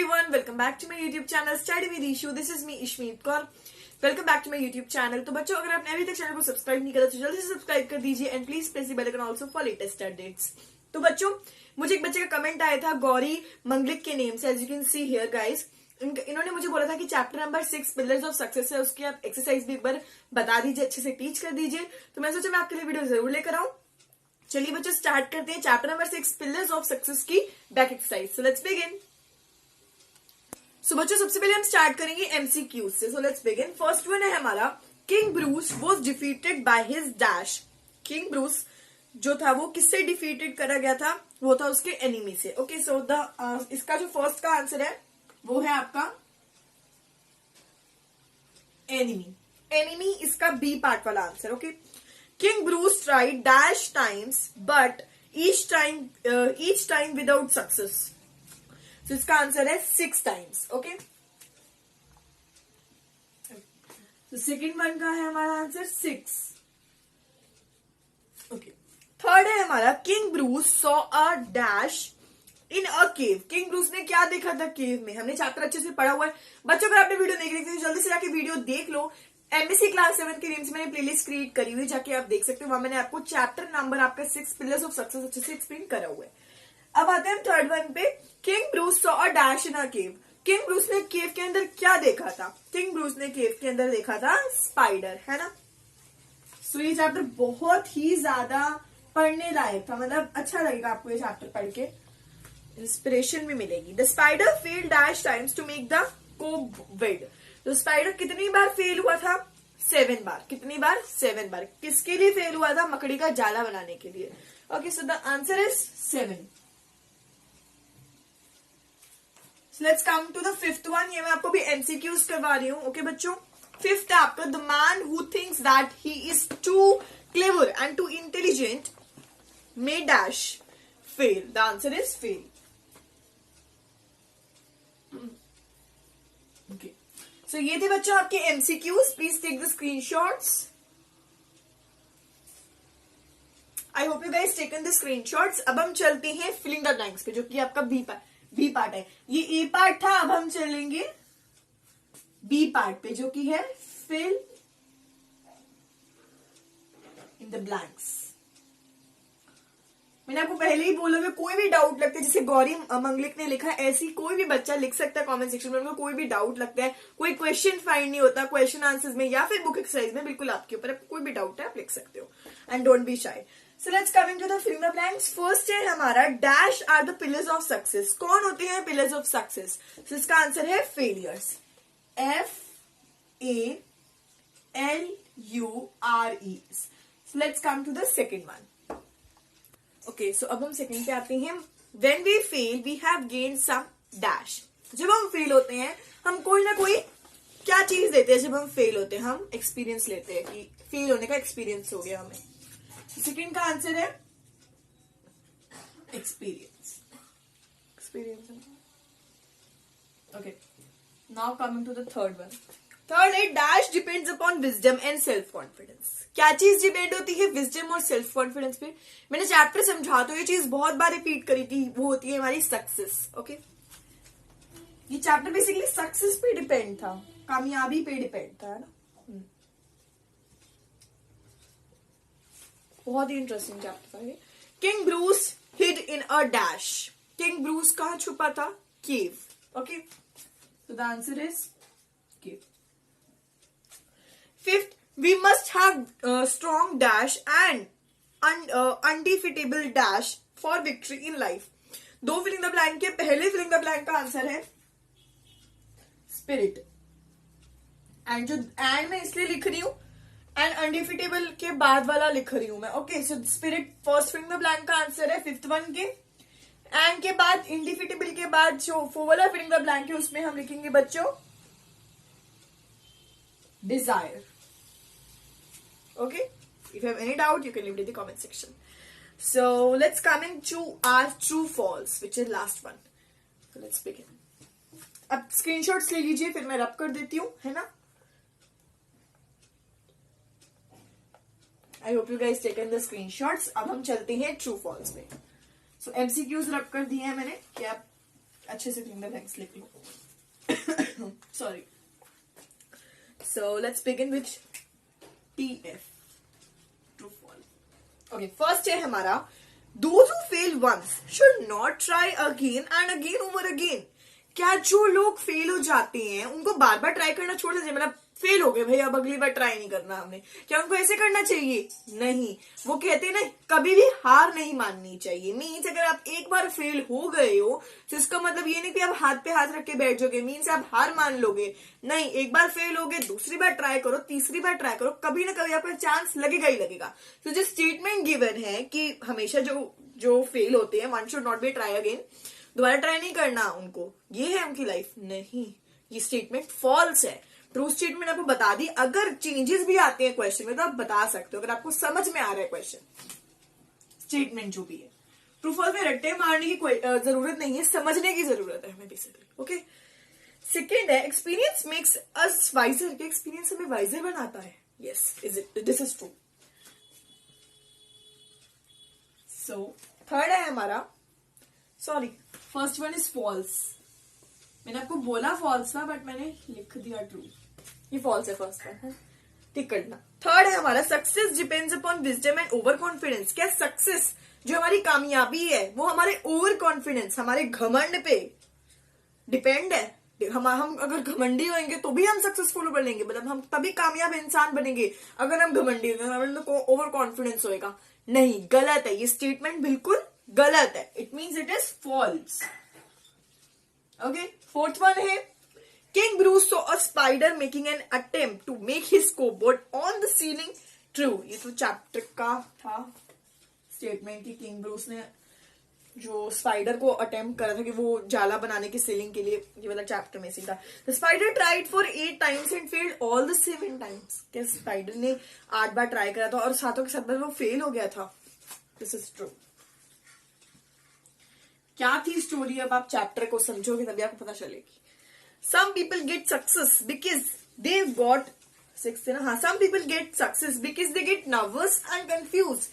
everyone, welcome back to my YouTube channel Study with Ishu. This is me Ishmeet Kaur. Welcome back to my YouTube channel. तो बच्चों, अगर आपने अभी तक channel को subscribe नहीं करा तो जल्दी से सब्सक्राइब कर दीजिए and please press the bell icon also for latest updates. तो बच्चों, मुझे एक बच्चे का कमेंट आया था गौरी मंगलिक के नेम से, as you can see here guys. इन्होंने मुझे बोला था कि chapter number 6 pillars of success है, उसकी आप एक्सरसाइज भी एक बार बता दीजिए, अच्छे से टीच कर दीजिए। तो मैं सोचा मैं आपके लिए वीडियो जरूर लेकर आऊं। चलिए बच्चों, स्टार्ट करते हैं chapter number 6 pillars of success की back exercise. So let's begin. So बच्चों, सबसे पहले हम स्टार्ट करेंगे एमसीक्यूज से। So let's begin. First one है हमारा, king Bruce was defeated by his dash. King Bruce जो था वो किससे डिफीटेड करा गया था? वो था उसके एनिमी से। ओके, सो द इसका जो फर्स्ट का आंसर है वो है आपका एनिमी। एनिमी इसका बी पार्ट वाला answer. Okay, king Bruce tried dash times but each time without success. तो इसका आंसर है 6 टाइम्स। ओके, तो सेकेंड वन का है हमारा आंसर 6। ओके, थर्ड है हमारा, king Bruce saw a dash in a cave. King Bruce ने क्या देखा था केव में? हमने चैप्टर अच्छे से पढ़ा हुआ है बच्चों। अगर आपने वीडियो नहीं देखी तो जल्दी से जाके वीडियो देख लो। एमएससी क्लास 7 के नेम से मैंने प्लेलिस्ट क्रिएट करी हुई, जाके आप देख सकते हो। वहां मैंने आपको चैप्टर नंबर आपका 6 पिलर्स ऑफ सक्सेस अच्छे से एक्सप्लेन करा हुआ है। अब आते हैं थर्ड वन पे, king Bruce saw a dash in a cave. King Bruce ने केव के अंदर क्या देखा था? किंग ब्रूस ने केव के अंदर देखा था स्पाइडर, है ना। सो ये चैप्टर बहुत ही ज्यादा पढ़ने लायक था, मतलब अच्छा लगेगा आपको ये चैप्टर पढ़ के, इंस्पिरेशन भी मिलेगी। The spider fail dash times to make the cobweb. तो स्पाइडर कितनी बार फेल हुआ था? 7 बार। कितनी बार? 7 बार। किसके लिए फेल हुआ था? मकड़ी का जाला बनाने के लिए। Okay, so the answer is 7। Let's come to the fifth one. ये मैं आपको भी एमसीक्यूज करवा रही हूँ। ओके बच्चों, फिफ्थ है आपका, the man who thinks that he is too clever and too intelligent may dash fail. The answer is fail. Okay, so ये थे बच्चों आपके MCQs. Please take the screenshots. I hope you guys taken the screenshots. अब हम चलते हैं filling the blanks पे, जो कि आपका बी पार्ट है। ये ए पार्ट था, अब हम चलेंगे बी पार्ट पे, जो कि है फिल इन द ब्लैंक्स। मैंने आपको पहले ही बोला, अगर कोई भी डाउट लगता है, जैसे गौरी मंगलिक ने लिखा, ऐसी कोई भी बच्चा लिख सकता है कमेंट सेक्शन में। उनको कोई भी डाउट लगता है, कोई क्वेश्चन फाइंड नहीं होता क्वेश्चन आंसर्स में या फिर बुक एक्सरसाइज में, बिल्कुल आपके ऊपर, कोई भी डाउट है आप लिख सकते हो। एंड डोंट बी शाई। So let's come into the fill in the blanks. First है हमारा, dash are the pillars of success. कौन होते हैं पिलर्स ऑफ सक्सेस? So इसका आंसर है failures. FALURE। So let's come to the second one. Okay, so अब हम second पे आते हैं। When we fail, we have gained some dash. जब हम फेल होते हैं, हम कोई ना कोई क्या चीज लेते हैं? जब हम फेल होते हैं हम एक्सपीरियंस लेते हैं कि फेल होने का एक्सपीरियंस हो गया हमें। सेकेंड का आंसर है experience. Okay, now coming to the third one. Third है, dash depends upon wisdom and self confidence. क्या चीज डिपेंड होती है? विजडम और सेल्फ कॉन्फिडेंस पे। मैंने चैप्टर समझा तो ये चीज बहुत बार रिपीट करी थी, वो होती है हमारी सक्सेस। ओके, ये चैप्टर बेसिकली सक्सेस पे डिपेंड था, कामयाबी पे डिपेंड था, है ना। बहुत ही इंटरेस्टिंग चैप्टर था ये। King Bruce hid in a dash. King Bruce कहां छुपा था? Cave. Okay, so the answer is cave. Fifth, we must have strong dash and undefeatable dash for victory in life. दो फिलिंग द ब्लैंक के पहले filling the blank का answer है spirit. And जो and मैं इसलिए लिख रही हूं, एंड अनडिफिटेबल के बाद वाला लिख रही हूं मैं। Okay, so spirit first filling the blank का आंसर है फिफ्थ वन के। एंड के बाद इंडिफिटेबल के बाद जो फोर वाला फिलिंग द ब्लैंक है उसमें हम लिखेंगे बच्चों desire. Okay, if you have any doubt you can leave it in the comment section. So let's coming to our true false which is last one. So let's begin. अब screenshots ले लीजिए, फिर मैं रब कर देती हूँ, है ना। आई hope you guys taken the screenshots. अब हम चलते हैं ट्रू फॉल्स में। सो एमसीक्यूज रब कर दिए हैं मैंने कि आप अच्छे से फिंगर ब्लैंक्स लिख लो. Sorry. So let's begin with TF. True false. Okay, first है हमारा those who fail once should not try again and again over again. क्या जो लोग फेल हो जाते हैं उनको बार बार ट्राई करना छोड़ देते, मतलब फेल हो गए भाई अब अगली बार ट्राई नहीं करना हमने, क्या उनको ऐसे करना चाहिए? नहीं. वो कहते हैं ना कभी भी हार नहीं माननी चाहिए. मीन्स अगर आप एक बार फेल हो गए हो तो इसका मतलब ये नहीं कि आप हाथ पे हाथ रख के बैठ जाओगे, मीन्स आप हार मान लोगे. नहीं, एक बार फेल हो गए, दूसरी बार ट्राई करो, तीसरी बार ट्राई करो, कभी ना कभी आपका चांस लगेगा ही लगेगा. तो जो स्टेटमेंट गिवन है कि हमेशा जो फेल होते हैं one should not be try again, दोबारा ट्राई नहीं करना उनको, ये है उनकी लाइफ. नहीं, ये स्टेटमेंट फॉल्स है. ट्रू स्टेटमेंट आपको बता दी. अगर चेंजेस भी आते हैं क्वेश्चन में तो आप बता सकते हो अगर आपको समझ में आ रहा है क्वेश्चन, स्टेटमेंट जो भी है. ट्रू फॉल्स में रट्टे मारने की कोई जरूरत नहीं है, समझने की जरूरत है हमें बेसिकली. ओके. सेकेंड है एक्सपीरियंस मेक्स अस वाइजर. के एक्सपीरियंस हमें वाइजर बनाता है. Yes, is it? This is true. So third है हमारा, sorry, first one is false. मैंने आपको बोला फॉल्स था बट मैंने लिख दिया ट्रू. ये फॉल्स है फर्स्ट वन, ठीक करना. थर्ड है हमारा success depends upon wisdom and over confidence. क्या सक्सेस जो हमारी कामयाबी है वो हमारे ओवर कॉन्फिडेंस, हमारे घमंड पे डिपेंड है. हम अगर घमंडी होंगे तो भी हम सक्सेसफुल बनेंगे, मतलब हम तभी कामयाब इंसान बनेंगे. अगर हम घमंडी होंगे, हमें ओवर कॉन्फिडेंस होएगा. नहीं, गलत है ये स्टेटमेंट, बिल्कुल गलत है. It means it is false. Okay. Fourth one है king Bruce saw a spider making an attempt to make his cobweb on the ceiling. True. ये तो चैप्टर का था स्टेटमेंट कि किंग ब्रूस ने जो स्पाइडर को अटेम्प्ट करा था कि वो जाला बनाने की सीलिंग के लिए, ये वाला चैप्टर में सीखा. The spider tried for 8 times and failed all the 7 times. क्या स्पाइडर ने 8 बार ट्राई करा था और सातों के 7 बार वो फेल हो गया था. This is true. क्या थी स्टोरी, अब आप चैप्टर को समझोगे तभी आपको पता चलेगी. Some people get success because they got 6 है ना. हाँ, some people get success because they get nervous and confuse.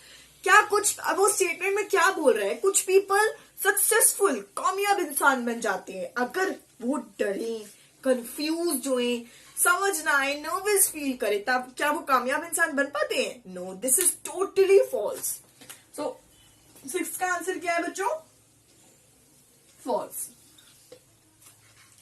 क्या कुछ, अब वो स्टेटमेंट में क्या बोल रहा है, कुछ पीपल सक्सेसफुल कामयाब इंसान बन जाते हैं अगर वो डरे, कंफ्यूज होए, समझ ना आए, नर्वस फील करे, तब क्या वो कामयाब इंसान बन पाते हैं? No, this is totally false. So 6 का आंसर क्या है बच्चों? फॉल्स.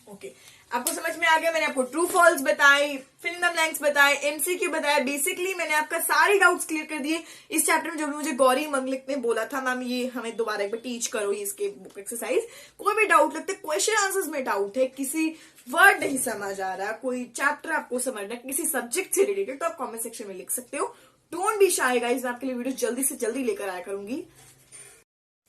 ओके. आपको समझ में आ गया. मैंने आपको ट्रू फॉल्स बताए, फिल इन द ब्लैंक्स बताए, एमसीक्यू बताया. बेसिकली मैंने आपका सारे डाउट्स क्लियर कर दिए. इस चैप्टर में जो भी मुझे गौरी मंगलिक ने बोला था मैम ये हमें दोबारा एक बार टीच करो, ये इसके बुक एक्सरसाइज, कोई भी डाउट लगता है, क्वेश्चन आंसर्स में डाउट है, किसी वर्ड नहीं समझ आ रहा, कोई चैप्टर आपको समझना है किसी सब्जेक्ट से रिलेटेड, तो आप कॉमेंट सेक्शन में लिख सकते हो. डोंट बी शाय गाइस, मैं आपके लिए वीडियो जल्दी से जल्दी लेकर आया करूंगी.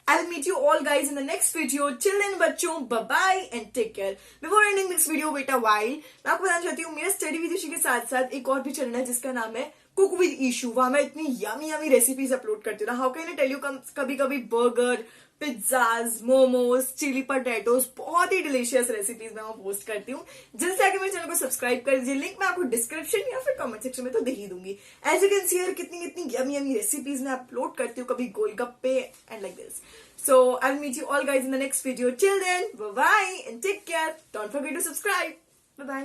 I'll meet you all guys in the next video. Till then बच्चों, bye bye and take care. Before ending this video, wait a while. मैं आपको बताना चाहती हूँ मेरा स्टडी विद ईशू के साथ साथ एक और भी चैनल है जिसका नाम है कुक विद ईशू. वहां मैं इतनी यमी रेसिपीज अपलोड करती हूँ ना. How can I tell you, कभी कभी burger, pizzas, momos, chilli potatoes, बहुत ही डिलीशियस रेसिपीज मैं वहां पोस्ट करती हूँ. जल्द आके मेरे चैनल को सब्सक्राइब कर दीजिए. लिंक मैं आपको डिस्क्रिप्शन या फिर कमेंट सेक्शन में तो दे ही दूंगी. As you can see here कितनी यमी रेसिपीज मैं अपलोड करती हूँ, कभी golgappe and like this. So I'll meet you all guys in the next video. Till then, bye bye and take care. Don't forget to subscribe. Bye bye.